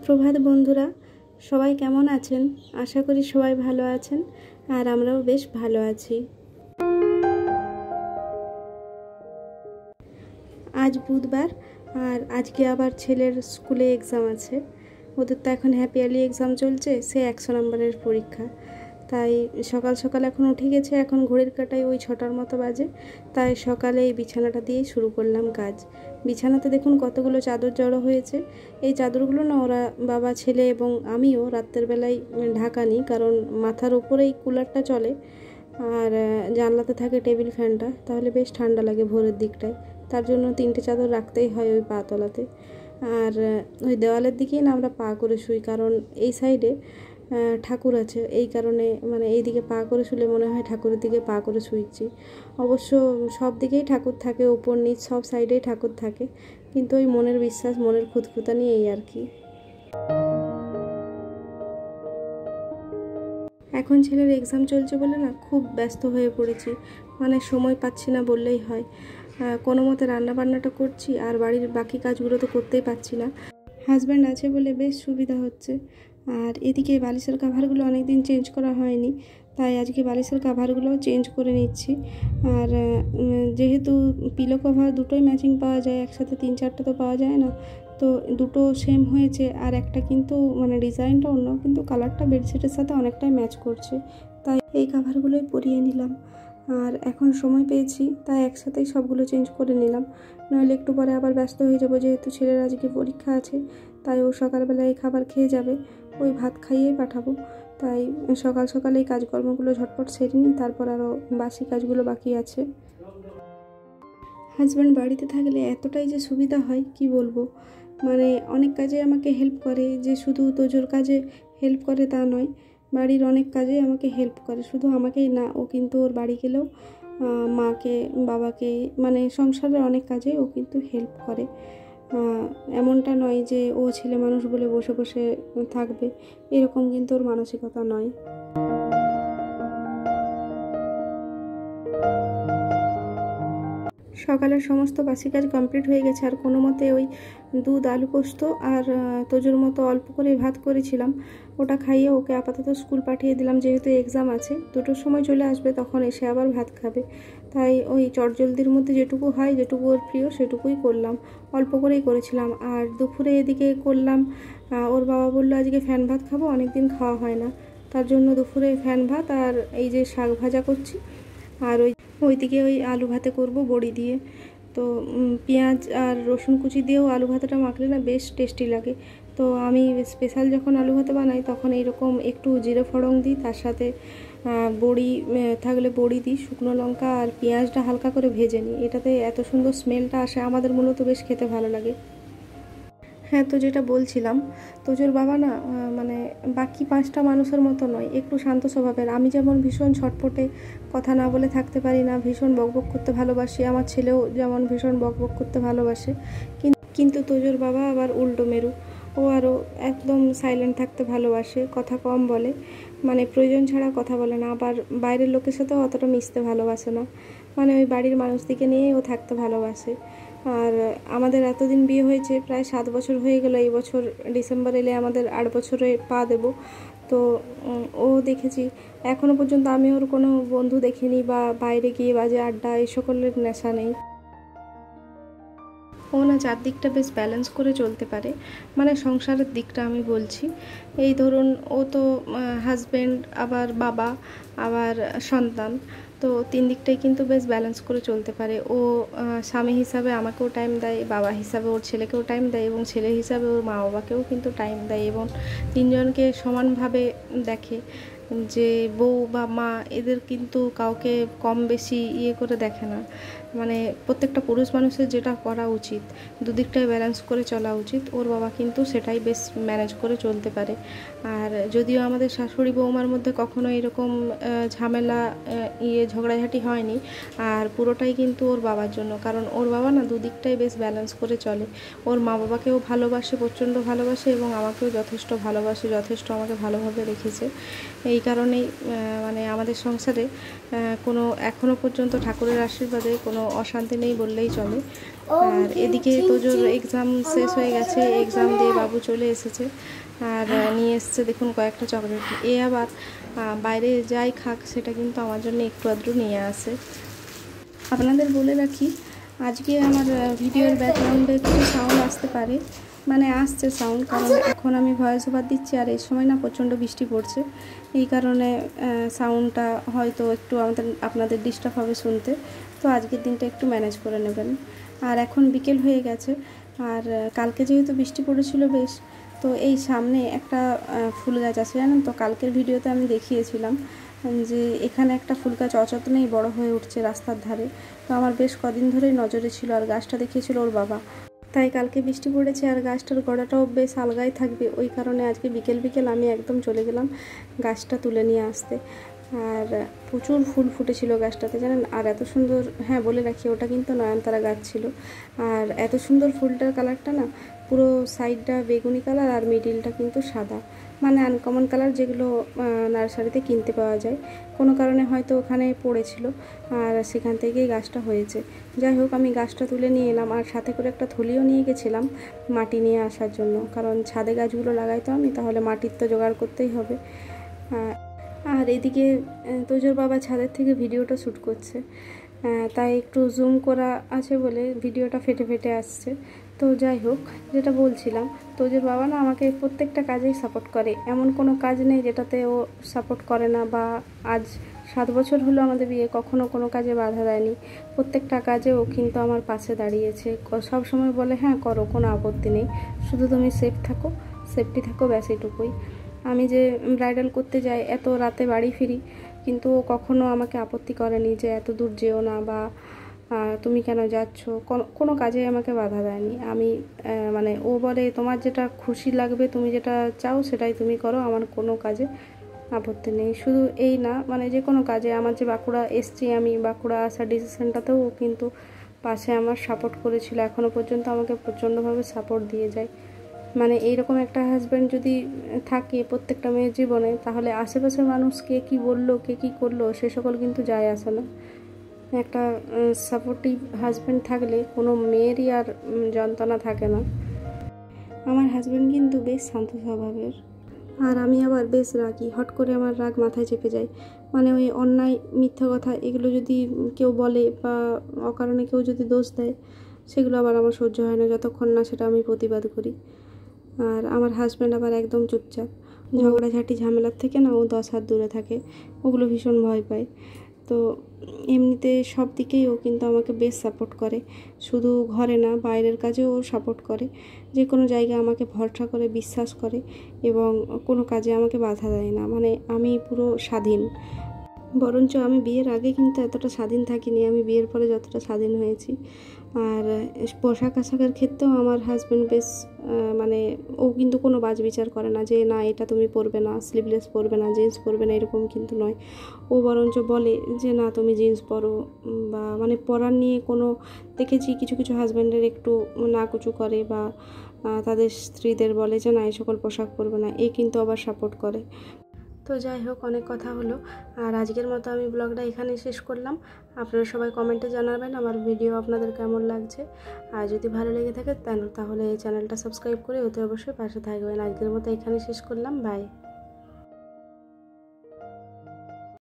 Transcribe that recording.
সুপ্রভাত বন্ধুরা, সবাই কেমন আছেন? আশা করি সবাই ভালো আছেন আর আমরাও বেশ ভালো আছি। আজ বুধবার আর আজকে আবার ছেলের স্কুলে এক্সাম আছে। ওদের তো এখন হ্যাপি ইয়ারলি এক্সাম চলছে, সে 100 নম্বরের পরীক্ষা। তাই সকাল সকাল এখন উঠে গেছে, এখন ঘড়ির কাঁটায় ওই 6টার মতো বাজে। তাই সকালে এই বিছানাটা দিয়েই শুরু করলাম কাজ। বিছানাতে দেখুন কতগুলো চাদর জড়ো হয়েছে। এই চাদরগুলো না ওরা বাবা, ছেলে এবং আমিও রাত্রের বেলায় ঢাকা নিই, কারণ মাথার উপরেই কুলারটা চলে আর জানলাতে থাকে টেবিল ফ্যানটা, তাহলে বেশ ঠান্ডা লাগে ভোরের দিকটায়। তার জন্য 3টে চাদর রাখতেই হয় ওই পা তলাতে। আর ওই দেওয়ালের দিকেই না আমরা পা করে শুই, কারণ এই সাইডে ঠাকুর আছে, এই কারণে মানে এই দিকে পা করে শুলে মনে হয় ঠাকুরের দিকে পা করে শুয়েছি। অবশ্য সব দিকেই ঠাকুর থাকে, উপর নিচ সব সাইডেই ঠাকুর থাকে, কিন্তু ওই মনের বিশ্বাস, মনের খুঁতখুঁতানি এই আর কি। এখন ছেলের এক্সাম চলছে বলে না খুব ব্যস্ত হয়ে পড়েছি, মানে সময় পাচ্ছি না বললেই হয়। কোনো মতে রান্নাবান্নাটা করছি আর বাড়ির বাকি কাজগুলো তো করতেই পারছি না। হাজব্যান্ড আছে বলে বেশ সুবিধা হচ্ছে। আর এদিকে বালিশের কাভারগুলো অনেক দিন চেঞ্জ করা হয়নি, তাই আজকে বালিশের কাভারগুলোও চেঞ্জ করে নিচ্ছি। আর যেহেতু পিলো কভার দুটোই ম্যাচিং পাওয়া যায়, একসাথে 3-4টে তো পাওয়া যায় না, তো দুটো সেম হয়েছে। আর একটা কিন্তু মানে ডিজাইনটা অন্য, কিন্তু কালারটা বেডশিটের সাথে অনেকটাই ম্যাচ করছে, তাই এই কাভারগুলোই পরিয়ে নিলাম। আর এখন সময় পেয়েছি তাই একসাথেই সবগুলো চেঞ্জ করে নিলাম, নইলে একটু পরে আবার ব্যস্ত হয়ে যাবো। যেহেতু ছেলের আজকে পরীক্ষা আছে, তাই ও সকালবেলায় খাবার খেয়ে যাবে, ওই ভাত খাইয়েই পাঠাবো। তাই সকাল সকাল এই কাজকর্মগুলো ঝটপট সেরে নিই, তারপর আরও বাসি কাজগুলো বাকি আছে। হাজব্যান্ড বাড়িতে থাকলে এতটাই যে সুবিধা হয় কি বলবো, মানে অনেক কাজে আমাকে হেল্প করে। যে শুধু তোজোর কাজে হেল্প করে তা নয়, বাড়ির অনেক কাজে আমাকে হেল্প করে। শুধু আমাকেই না, ও কিন্তু ওর বাড়ি গেলেও মাকে, বাবাকে, মানে সংসারের অনেক কাজে ও কিন্তু হেল্প করে। এমনটা নয় যে ও ছেলে মানুষ বলে বসে বসে থাকবে, এরকম কিন্তু ওর মানসিকতা নয়। সকালের সমস্ত বাসি কাজ কমপ্লিট হয়ে গেছে, আর কোনো মতে ওই দুধ আলু পোস্ত আর তোজোর মতো অল্প করে ভাত করেছিলাম, ওটা খাইয়ে ওকে আপাতত স্কুল পাঠিয়ে দিলাম। যেহেতু এক্সাম আছে, 2টোর সময় চলে আসবে, তখন এসে আবার ভাত খাবে। তাই ওই চটজলদির মধ্যে যেটুকু হয়, যেটুকু ওর প্রিয় সেটুকুই করলাম, অল্প করেই করেছিলাম। আর দুপুরে এদিকে করলাম, ওর বাবা বললো আজকে ফ্যান ভাত খাবো, অনেক দিন খাওয়া হয় না, তার জন্য দুপুরে ফ্যান ভাত আর এই যে শাক ভাজা করছি। আর ওইদিকে ওই আলু ভাতে করব বড়ি দিয়ে। তো পেঁয়াজ আর রসুন কুচি দিয়েও আলু ভাতাটা মাখলে না বেশ টেস্টি লাগে। তো আমি স্পেশাল যখন আলু ভাতে বানাই তখন এইরকম একটু জিরে ফোড়ন দিই, তার সাথে বড়ি থাকলে বড়ি দিই, শুকনো লঙ্কা আর পেঁয়াজটা হালকা করে ভেজে নিই। এটাতে এত সুন্দর স্মেলটা আসে, আমাদের মূলত বেশ খেতে ভালো লাগে। হ্যাঁ, তো যেটা বলছিলাম, তোজোর বাবা না মানে বাকি 5টা মানুষের মতো নয়, একটু শান্ত স্বভাবের। আমি যেমন ভীষণ ছটপটে, কথা না বলে থাকতে পারি না, ভীষণ বকবক করতে ভালোবাসি, আমার ছেলেও যেমন ভীষণ বকবক করতে ভালোবাসে, কিন্তু তোজোর বাবা আবার উল্টো মেরু। ও আরও একদম সাইলেন্ট থাকতে ভালোবাসে, কথা কম বলে, মানে প্রয়োজন ছাড়া কথা বলে না। আবার বাইরের লোকের সাথেও অতটা মিশতে ভালোবাসে না, মানে ওই বাড়ির মানুষদিকে নিয়েই ও থাকতে ভালোবাসে। আর আমাদের এতদিন বিয়ে হয়েছে, প্রায় 7 বছর হয়ে গেল। এই বছর ডিসেম্বর এলে আমাদের 8 বছরে পা দেব। তো ও দেখেছি এখনও পর্যন্ত আমি ওর কোনো বন্ধু দেখিনি, বা বাইরে গিয়ে বাজে আড্ডা এই সকলের নেশা নেই। ও না চারদিকটা বেশ ব্যালেন্স করে চলতে পারে, মানে সংসারের দিকটা আমি বলছি। এই ধরুন, ও তো হাজব্যান্ড, আবার বাবা, আবার সন্তান, তো 3 দিকটাই কিন্তু বেশ ব্যালেন্স করে চলতে পারে। ও স্বামী হিসাবে আমাকেও টাইম দেয়, বাবা হিসাবে ওর ছেলেকেও টাইম দেয়, এবং ছেলে হিসাবে ওর মা বাবাকেও কিন্তু টাইম দেয়, এবং 3জনকে সমানভাবে দেখে। যে বউ বা মা, এদের কিন্তু কাউকে কম বেশি করে দেখে না। মানে প্রত্যেকটা পুরুষ মানুষের যেটা করা উচিত, দুদিকটাই ব্যালেন্স করে চলা উচিত। ওর বাবা কিন্তু সেটাই বেশ ম্যানেজ করে চলতে পারে। আর যদিও আমাদের শাশুড়ি বৌমার মধ্যে কখনো এরকম ঝামেলা ঝগড়াঝাটি হয়নি, আর পুরোটাই কিন্তু ওর বাবার জন্য, কারণ ওর বাবা না দুদিকটাই বেশ ব্যালেন্স করে চলে। ওর মা বাবাকেও ভালোবাসে, প্রচণ্ড ভালোবাসে, এবং আমাকেও যথেষ্ট ভালোবাসে, যথেষ্ট আমাকে ভালোভাবে রেখেছে। এই এই কারণেই মানে আমাদের সংসারে কোনো এখনও পর্যন্ত ঠাকুরের আশীর্বাদে কোনো অশান্তি নেই বললেই চলে। আর এদিকে তোজোর এক্সাম শেষ হয়ে গেছে, এক্সাম দিয়ে বাবু চলে এসেছে আর নিয়ে এসছে দেখুন কয়েকটা চকলেট। এ আবার বাইরে যাই খাক সেটা কিন্তু আমার জন্য একটু আধটু নিয়ে আসে। আপনাদের বলে রাখি, আজকে আমার ভিডিওর ব্যাকগ্রাউন্ডে কিছু সাউন্ড আসতে পারে, মানে আসছে সাউন্ড, কারণ এখন আমি ভয়েস ওভার দিচ্ছি আর এই সময় না প্রচণ্ড বৃষ্টি পড়ছে, এই কারণে সাউন্ডটা হয়তো একটু আপনাদের ডিস্টার্ব হবে শুনতে। তো আজকের দিনটা একটু ম্যানেজ করে নেবেন। আর এখন বিকেল হয়ে গেছে, আর কালকে যেহেতু বৃষ্টি পড়েছিল বেশ, তো এই সামনে একটা ফুল গাছ আছে জানেন তো, কালকের ভিডিওতে আমি দেখিয়েছিলাম যে এখানে একটা ফুল গাছ অযত্নেই বড় হয়ে উঠছে রাস্তার ধারে। তো আমার বেশ কদিন ধরেই নজরে ছিল, আর গাছটা দেখিয়েছিল ওর বাবা, তাই কালকে বৃষ্টি পড়েছে আর গাছটার গোড়াটাও বেশ আলগাই থাকবে, ওই কারণে আজকে বিকেল বিকেল আমি একদম চলে গেলাম গাছটা তুলে নিয়ে আসতে। আর প্রচুর ফুল ফুটেছিল গাছটাতে জানেন, আর এত সুন্দর, হ্যাঁ বলে রাখি ওটা কিন্তু নয়নতারা গাছ ছিল। আর এত সুন্দর ফুলটার কালারটা না, পুরো সাইডটা বেগুনি কালার আর মিডিলটা কিন্তু সাদা, মানে আনকমন কালার যেগুলো নার্সারিতে কিনতে পাওয়া যায়। কোনো কারণে হয়তো ওখানে পড়েছিল আর সেখান থেকেই গাছটা হয়েছে। যাই হোক, আমি গাছটা তুলে নিয়ে এলাম আর সাথে করে একটা থলিও নিয়ে গেছিলাম মাটি নিয়ে আসার জন্য, কারণ ছাদে গাছগুলো লাগাই তো আমি, তাহলে মাটির তো জোগাড় করতেই হবে। আর এদিকে তোজোর বাবা ছাদের থেকে ভিডিওটা শ্যুট করছে, তাই একটু জুম করা আছে বলে ভিডিওটা ফেটে ফেটে আসছে। তো যাই হোক, যেটা বলছিলাম, তোজোর বাবা না আমাকে প্রত্যেকটা কাজেই সাপোর্ট করে, এমন কোনো কাজ নেই যেটাতে ও সাপোর্ট করে না। বা আজ 7 বছর হলো আমাদের বিয়ে, কখনো কোনো কাজে বাধা দেয়নি, প্রত্যেকটা কাজে ও কিন্তু আমার পাশে দাঁড়িয়েছে। সব সময় বলে হ্যাঁ করো, কোনো আপত্তি নেই, শুধু তুমি সেফটি থাকো, ব্যাস এটুকুই। আমি যে ব্রাইডাল করতে যাই, এত রাতে বাড়ি ফিরি, কিন্তু ও কখনো আমাকে আপত্তি করেনি যে এত দূর যেও না বা তুমি কেন যাচ্ছ, কোনো কাজে আমাকে বাধা দেয়নি। আমি মানে ও বলে তোমার যেটা খুশি লাগবে, তুমি যেটা চাও সেটাই তুমি করো, আমার কোনো কাজে আপত্তি নেই। শুধু এই না, মানে যে কোনো কাজে, আমার যে বাঁকুড়া এসছি, আমি বাঁকুড়া আসার ডিসিশনটাতেও ও কিন্তু পাশে আমার সাপোর্ট করেছিল, এখনও পর্যন্ত আমাকে প্রচণ্ডভাবে সাপোর্ট দিয়ে যায়। মানে এইরকম একটা হাজব্যান্ড যদি থাকে প্রত্যেকটা মেয়ের জীবনে, তাহলে আশেপাশের মানুষ কে কী বললো, কে কী করলো, সে সকল কিন্তু যায় আসে না। একটা সাপোর্টিভ হাজব্যান্ড থাকলে কোনো মেয়েরই আর যন্ত্রণা থাকে না। আমার হাজব্যান্ড কিন্তু বেশ শান্ত স্বভাবের, আর আমি আবার বেশ রাগি, হট করে আমার রাগ মাথায় চেপে যায়। মানে ওই অন্যায় মিথ্যা কথা এগুলো যদি কেউ বলে বা অকারণে কেউ যদি দোষ দেয়, সেগুলো আবার আমার সহ্য হয় না যতক্ষণ না সেটা আমি প্রতিবাদ করি। আর আমার হাজব্যান্ড আবার একদম চুপচাপ, ঝগড়াঝাটি ঝামেলার থেকে না ও 10 হাত দূরে থাকে, ওগুলো ভীষণ ভয় পায়। তো এমনিতে সব দিকেই ও কিন্তু আমাকে বেশ সাপোর্ট করে, শুধু ঘরে না বাইরের কাজেও ও সাপোর্ট করে, যে কোনো জায়গায় আমাকে ভরসা করে, বিশ্বাস করে, এবং কোনো কাজে আমাকে বাধা দেয় না। মানে আমি পুরো স্বাধীন, বরঞ্চ আমি বিয়ের আগে কিন্তু এতটা স্বাধীন থাকিনি, আমি বিয়ের পরে যতটা স্বাধীন হয়েছি। আর পোশাক আশাকের ক্ষেত্রেও আমার হাজব্যান্ড বেশ মানে ও কিন্তু কোনো বাছবিচার করে না যে না এটা তুমি পরবে না, স্লিভলেস পরবে না, জিন্স পরবে না, এরকম কিন্তু নয়। ও বরঞ্চ বলে যে না তুমি জিন্স পরো, বা মানে পরার নিয়ে কোনো, দেখেছি কিছু কিছু হাজব্যান্ডের একটু নাকুচু করে বা তাদের স্ত্রীদের বলে যে না এই সকল পোশাক পরবে না, এ কিন্তু আবার সাপোর্ট করে। তো যাই হোক, অনেক কথা হলো, আর আজকের মতো আমি ব্লগটা এখানে শেষ করলাম। আপনারা সবাই কমেন্টে জানাবেন আমার ভিডিও আপনাদের কেমন লাগছে, আর যদি ভালো লেগে থাকে তাহলে এই চ্যানেলটা সাবস্ক্রাইব করে অতি অবশ্যই পাশে থাকবেন। আজকের মতো এখানে শেষ করলাম, বাই।